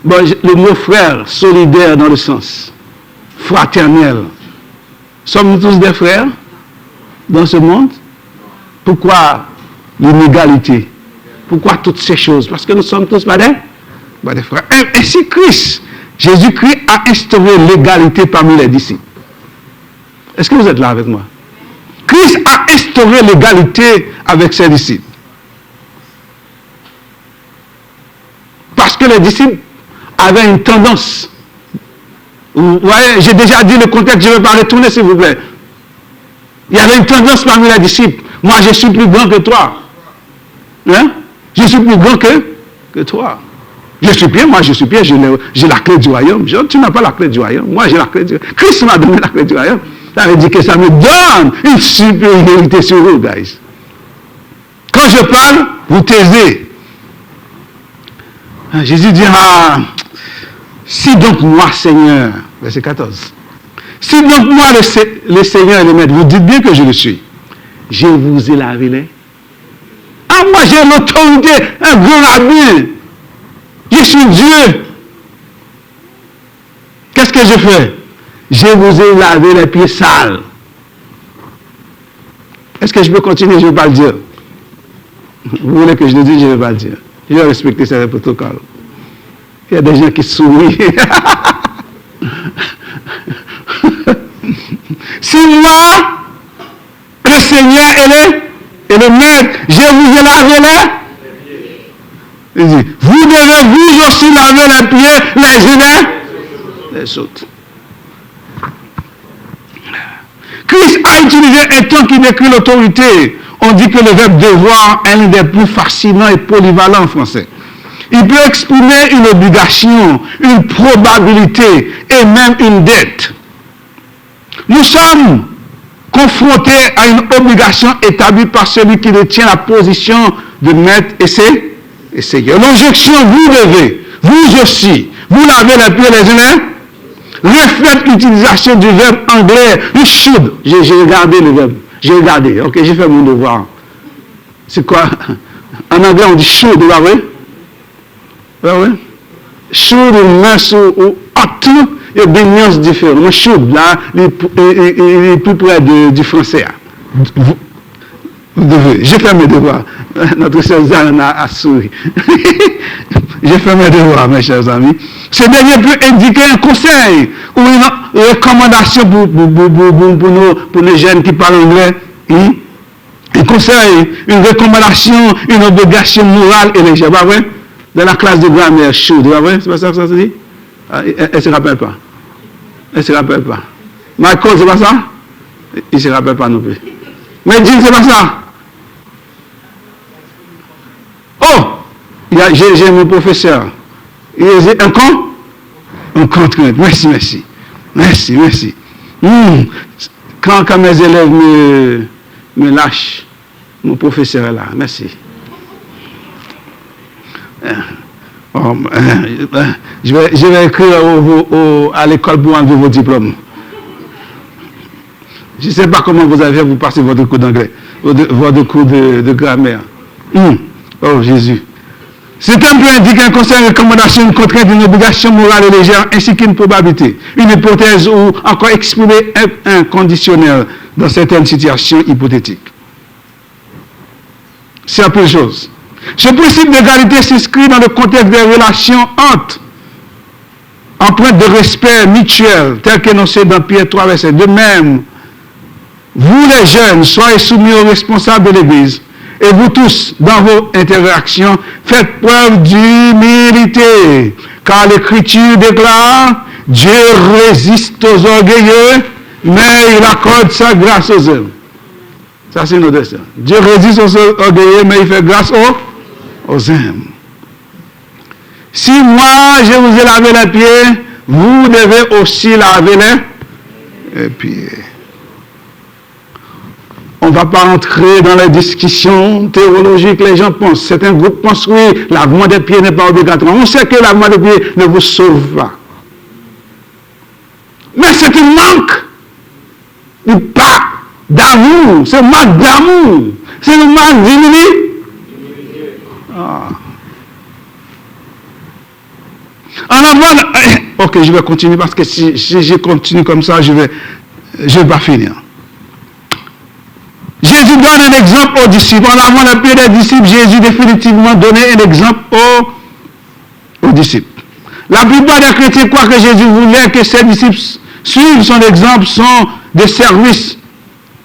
Bon, le mot frère, solidaire dans le sens fraternel. Sommes-nous tous des frères dans ce monde? Pourquoi l'inégalité? Pourquoi toutes ces choses? Parce que nous sommes tous pas des frères. Ainsi Christ, Jésus-Christ a instauré l'égalité parmi les disciples. Est-ce que vous êtes là avec moi? Christ a instauré l'égalité avec ses disciples. Parce que les disciples avaient une tendance. Vous voyez, j'ai déjà dit le contexte, je ne vais pas retourner s'il vous plaît. Il y avait une tendance parmi les disciples. Moi, je suis plus grand que toi. Hein? Je suis plus grand que toi. Je suis bien, j'ai la clé du royaume. Tu n'as pas la clé du royaume. Moi, j'ai la clé du royaume. Christ m'a donné la clé du royaume. Ça veut dire que ça me donne une supériorité sur vous, guys. Quand je parle, vous taisez. Jésus dira, si donc moi, Seigneur, verset 14, si donc moi, le Seigneur et le Maître, vous dites bien que je le suis, je vous ai lavé les. Ah, moi j'ai l'autorité, un grand rabbin. Je suis Dieu. Qu'est-ce que je fais? Je vous ai lavé les pieds sales. Est-ce que je peux continuer? Je ne vais pas le dire. Vous voulez que je le dise? Je ne vais pas le dire. Je vais respecter ce protocole. Il y a des gens qui sourient. Si moi, le Seigneur et le Maître, je vous ai lavé les. Il dit, vous devez vous aussi laver les pieds les uns les autres. Christ a utilisé un temps qui décrit l'autorité. On dit que le verbe devoir est l'un des plus fascinants et polyvalents en français. Il peut exprimer une obligation, une probabilité et même une dette. Nous sommes confrontés à une obligation établie par celui qui détient la position de maître et seigneur. L'objection, vous devez, vous aussi, vous lavez les pieds les uns, reflète l'utilisation du verbe anglais, you should. J'ai regardé le verbe. J'ai regardé, ok, j'ai fait mon devoir. C'est quoi? En anglais, on dit should, vous voyez? Oui. Should ou must ou ought, il y a des nuances différentes. Le should, là, il est plus près du français. Vous devez. J'ai fait mes devoirs. Notre sœur Zana a souri. J'ai fait mes devoirs, mes chers amis. Ce dernier peut indiquer un conseil ou une recommandation pour nos jeunes qui parlent anglais. Un conseil, une recommandation, une obligation morale et légère. Pas vrai? Dans la classe de grammaire, should. Pas vrai? C'est pas ça que ça se dit? Elle ne se rappelle pas. Elle ne se rappelle pas. Michael, c'est pas ça? Il ne se rappelle pas non plus. Mais Jim, c'est pas ça? Oh! J'ai mon professeur. Il est un con? Un contrainte. Merci. Quand mes élèves me lâchent, mon professeur est là. Merci. Je vais écrire à l'école pour enlever vos diplômes. Je ne sais pas comment vous avez fait pour passer votre cours d'anglais, votre cours de grammaire. Oh Jésus. Ce terme peut indiquer un conseil, une recommandation, une contrainte, une obligation morale et légère, ainsi qu'une probabilité, une hypothèse ou encore exprimer un conditionnel dans certaines situations hypothétiques. C'est un peu de choses. Ce principe d'égalité s'inscrit dans le contexte des relations entre empreintes de respect mutuel, tel qu'énoncé dans Pierre 3, verset. De même, vous les jeunes, soyez soumis aux responsables de l'Église. Et vous tous, dans vos interactions, faites preuve d'humilité. Car l'Écriture déclare, Dieu résiste aux orgueilleux, mais il accorde sa grâce aux hommes. Ça, c'est notre destin. Dieu résiste aux orgueilleux, mais il fait grâce aux hommes. Si moi, je vous ai lavé les pieds, vous devez aussi laver les pieds. On ne va pas entrer dans les discussions théologiques. Les gens pensent, certains groupes pensent, oui, lavement des pieds n'est pas obligatoire. On sait que lavement des pieds ne vous sauve pas. Mais c'est un manque d'amour. C'est un manque d'amour. C'est un manque d'humilité. En avant, ok, je vais continuer parce que si je continue comme ça, je vais pas finir. Jésus donne un exemple aux disciples. En avant le pied des disciples, Jésus définitivement donnait un exemple aux disciples. La plupart des chrétiens croient que Jésus voulait que ses disciples suivent son exemple, sont des services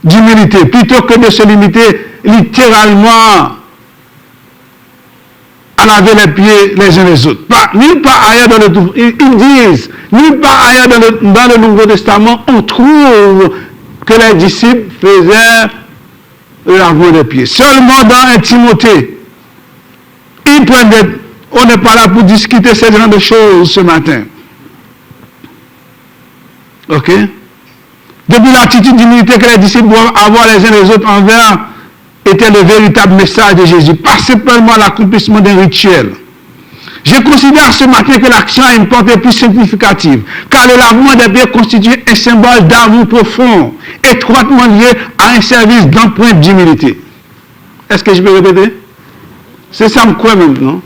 d'humilité, plutôt que de se limiter littéralement à laver les pieds les uns les autres. Nulle part ailleurs dans ils disent, nulle part ailleurs dans le Nouveau Testament, on trouve que les disciples faisaient le lavement des pieds. Seulement dans 1 Timothée, on n'est pas là pour discuter ce genre de choses ce matin. Ok? Depuis l'attitude d'humilité que les disciples doivent avoir les uns les autres envers était le véritable message de Jésus, pas simplement l'accomplissement d'un rituel. Je considère ce matin que l'action a une portée plus significative, car le lavement des pieds constitue un symbole d'amour profond, étroitement lié à un service d'empreinte d'humilité. Est-ce que je peux répéter? C'est ça, me crois maintenant.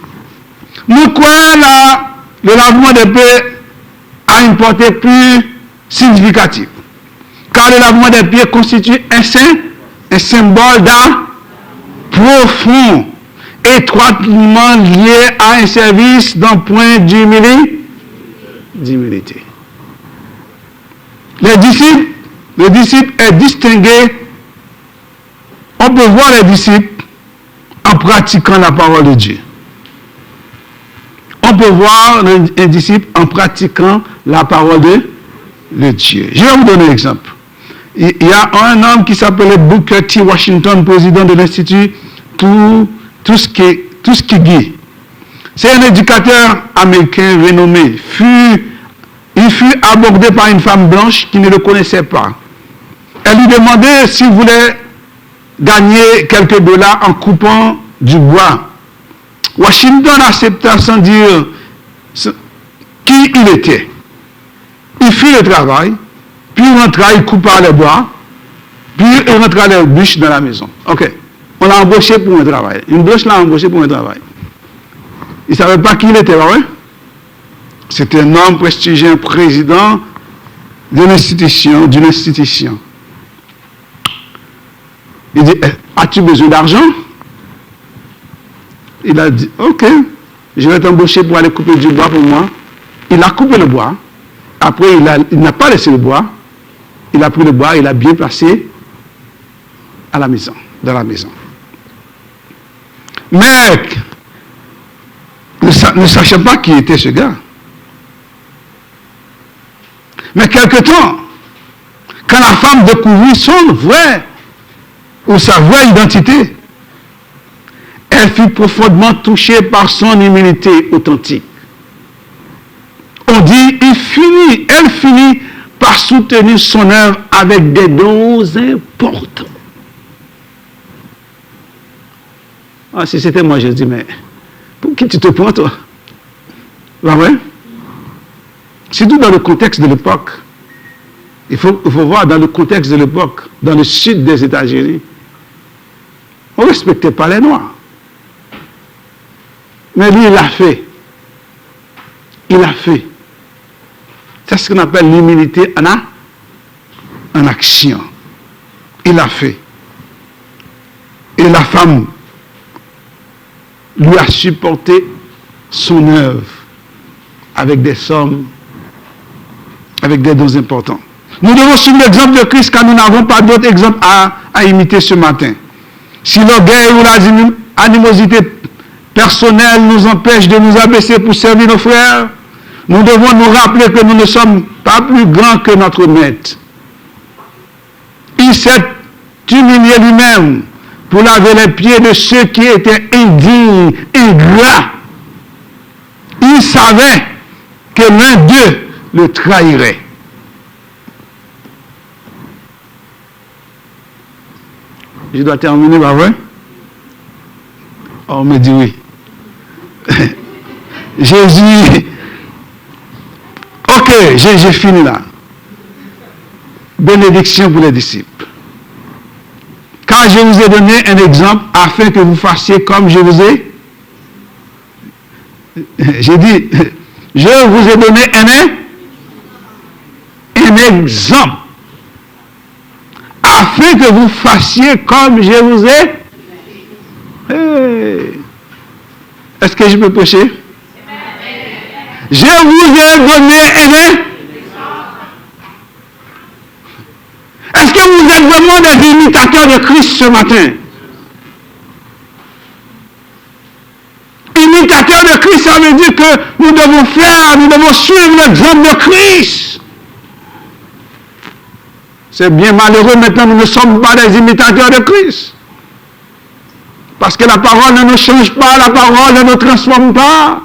Nous croyons là, le lavement des pieds a une portée plus significative, car le lavement des pieds constitue un symbole d'amour profond, étroitement lié à un service d'empreinte d'humilité. Le disciple est distingué. On peut voir les disciples en pratiquant la parole de Dieu. On peut voir un disciple en pratiquant la parole de Dieu. Je vais vous donner un exemple. Il y a un homme qui s'appelait Booker T. Washington, président de l'Institut pour Tuskegee. C'est un éducateur américain renommé. Il fut abordé par une femme blanche qui ne le connaissait pas. Elle lui demandait s'il voulait gagner quelques dollars en coupant du bois. Washington accepta sans dire qui il était. Il fit le travail, puis il rentra, il coupa les bois, puis il rentra les bûches dans la maison. Ok. On l'a embauché pour un travail. Une blanche l'a embauché pour un travail. Il ne savait pas qui il était, ouais? C'était un homme prestigieux, un président d'une institution. Il dit, as-tu besoin d'argent? Il a dit, ok, je vais t'embaucher pour aller couper du bois pour moi. Il a coupé le bois. Après, il n'a pas laissé le bois. Il a pris le bois, il a bien placé à la maison, dans la maison. Mais ne sachant pas qui était ce gars. Mais quelque temps, quand la femme découvrit son vrai ou sa vraie identité, elle fut profondément touchée par son humilité authentique. On dit, elle finit par soutenir son œuvre avec des dons importants. Ah, si c'était moi, je dis, mais pour qui tu te prends, toi? Bah ouais. Surtout dans le contexte de l'époque. Il faut voir dans le contexte de l'époque, dans le sud des États-Unis. On ne respectait pas les Noirs. Mais lui, il l'a fait. Il a fait. C'est ce qu'on appelle l'humilité en action. Il l'a fait. Et la femme lui a supporté son œuvre avec des sommes, avec des dons importants. Nous devons suivre l'exemple de Christ car nous n'avons pas d'autre exemple à imiter ce matin. Si l'orgueil ou l'animosité personnelle nous empêche de nous abaisser pour servir nos frères, nous devons nous rappeler que nous ne sommes pas plus grands que notre maître. Il s'est humilié lui-même pour laver les pieds de ceux qui étaient indignes, ingrats. Il savait que l'un d'eux le trahirait. Je dois terminer, pas vrai? On me dit oui. Jésus. Ok, j'ai fini là. Bénédiction pour les disciples. Car je vous ai donné un exemple afin que vous fassiez comme je vous ai. J'ai dit, Je vous ai donné un exemple, afin que vous fassiez comme je vous ai. Hey. Est-ce que je peux prêcher? Je vous ai donné un exemple. Est-ce que vous êtes vraiment des imitateurs de Christ ce matin? Imitateurs de Christ, ça veut dire que nous devons suivre l'exemple de Christ. C'est bien malheureux maintenant, nous ne sommes pas des imitateurs de Christ. Parce que la parole ne nous change pas, la parole ne nous transforme pas.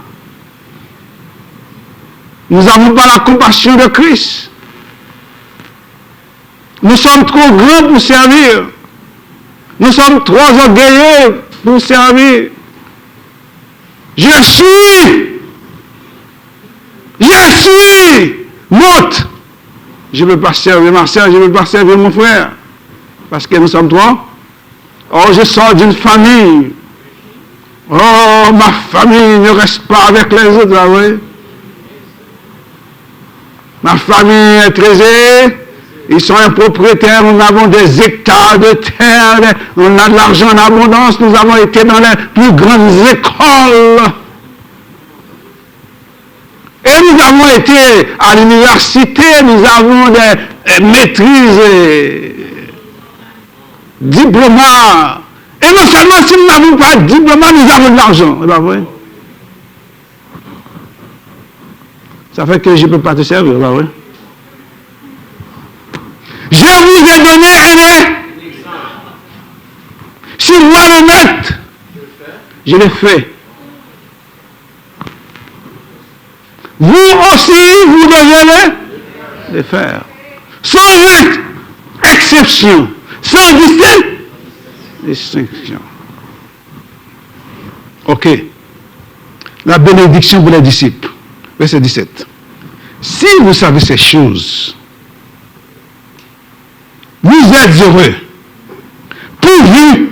Nous n'avons pas la compassion de Christ. Nous sommes trop grands pour servir. Nous sommes trop orgueilleux pour servir. Je suis monte. Je ne veux pas servir ma soeur, je ne veux pas servir mon frère. Parce que nous sommes trois. Oh, je sors d'une famille. Oh, ma famille ne reste pas avec les autres, là, oui. Ma famille est très aisée. Ils sont un propriétaire, nous avons des hectares de terre, on a de l'argent en abondance, nous avons été dans les plus grandes écoles. Et nous avons été à l'université, nous avons des maîtrises, diplômes. Et non seulement si nous n'avons pas de diplôme, nous avons de l'argent. C'est pas vrai? Ça fait que je ne peux pas te servir, c'est pas vrai? Je vous ai donné un exemple. Si moi le maître, je l'ai fait. Vous aussi, vous devez le faire. Sans exception. Sans distinction. Ok. La bénédiction pour les disciples. Verset 17. Si vous savez ces choses, vous êtes heureux. Pourvu.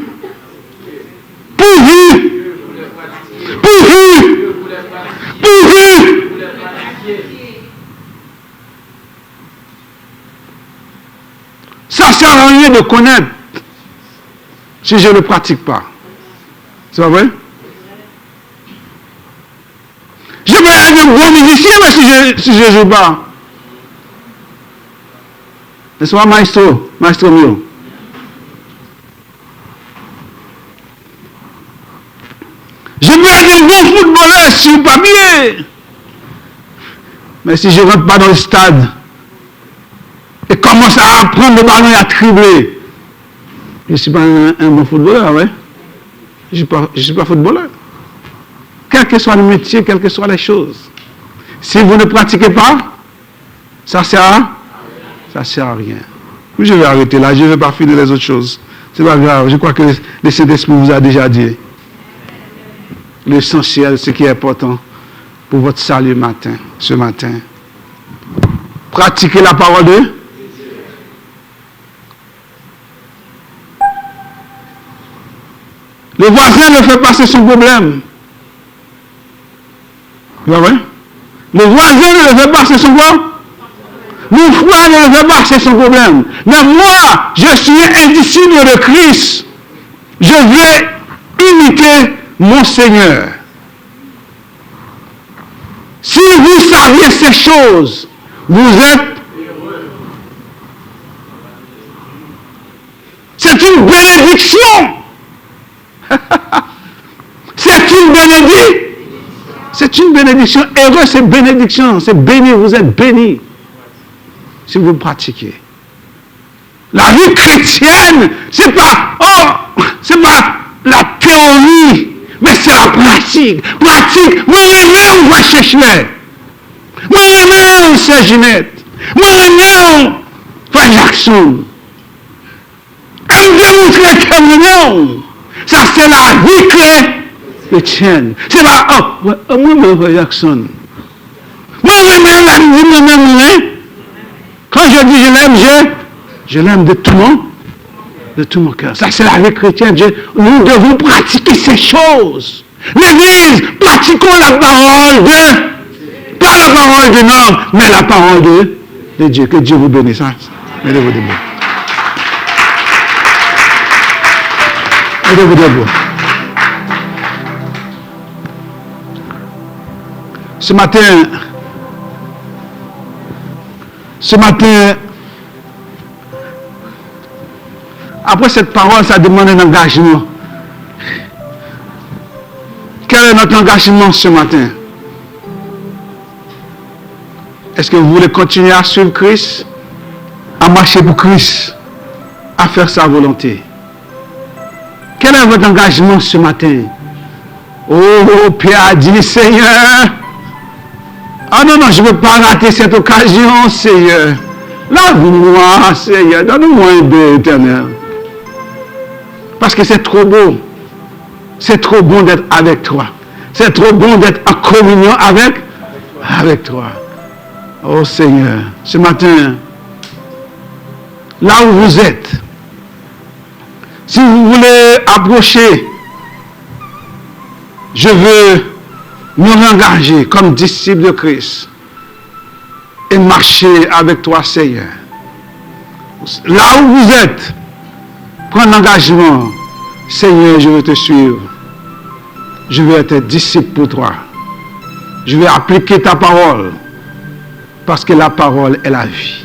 Ça ne sert à rien de connaître si je ne le pratique pas. C'est pas vrai? Je vais être un bon musicien, mais si je ne joue pas. N'est-ce pas, maestro mio? Je peux être un bon footballeur sur papier. Mais si je ne rentre pas dans le stade et commence à prendre le ballon et à tribler, je ne suis pas un bon footballeur, ouais. Je ne suis pas footballeur. Quel que soit le métier, quelles que soient les choses. Si vous ne pratiquez pas, ça sert à rien. Je vais arrêter là, je ne vais pas finir les autres choses. C'est pas grave, je crois que le Saint-Esprit vous a déjà dit. L'essentiel, ce qui est important pour votre salut ce matin. Pratiquez la parole de Dieu. Le voisin ne fait passer son problème. Vous voyez? Le voisin ne fait passer son problème. Mon frère ne fait passer son problème. Mais moi, je suis un disciple de Christ. Je vais imiter mon Seigneur. Si vous saviez ces choses, vous êtes heureux. C'est une bénédiction. C'est une bénédiction. C'est une bénédiction. Heureux, c'est bénédiction. C'est béni. Vous êtes béni. Si vous pratiquez. La vie chrétienne, c'est pas la théorie. Mais c'est la pratique. Pratique. Moi-même, moi, chercher. Moi-même, c'est Ginette. Moi-même, frère Jackson. Elle démontrer que ça, c'est la vie chrétienne. C'est pas, moi-même, frère Jackson. Moi-même, quand je dis je l'aime, je l'aime de tout mon cœur. Ça, c'est la vie chrétienne. Nous devons pratiquer ces choses. L'Église, pratiquons la parole de parole d'un homme, mais la parole de Dieu. Que Dieu vous bénisse. Mettez-vous debout. Mettez-vous debout. Ce matin, après cette parole, ça demande un engagement. Quel est notre engagement ce matin? Est-ce que vous voulez continuer à suivre Christ, à marcher pour Christ, à faire sa volonté? Quel est votre engagement ce matin? Oh, Pierre a dit, Seigneur, ah non, je ne veux pas rater cette occasion, Seigneur. Lave-moi, Seigneur, donne-moi un bain éternel. Parce que c'est trop beau. C'est trop bon d'être avec toi. C'est trop bon d'être en communion avec toi. Oh Seigneur, ce matin, là où vous êtes, si vous voulez approcher, je veux me engager comme disciple de Christ et marcher avec toi, Seigneur. Là où vous êtes, prends l'engagement. Seigneur, je veux te suivre. Je veux être disciple pour toi. Je vais appliquer ta parole parce que la parole est la vie.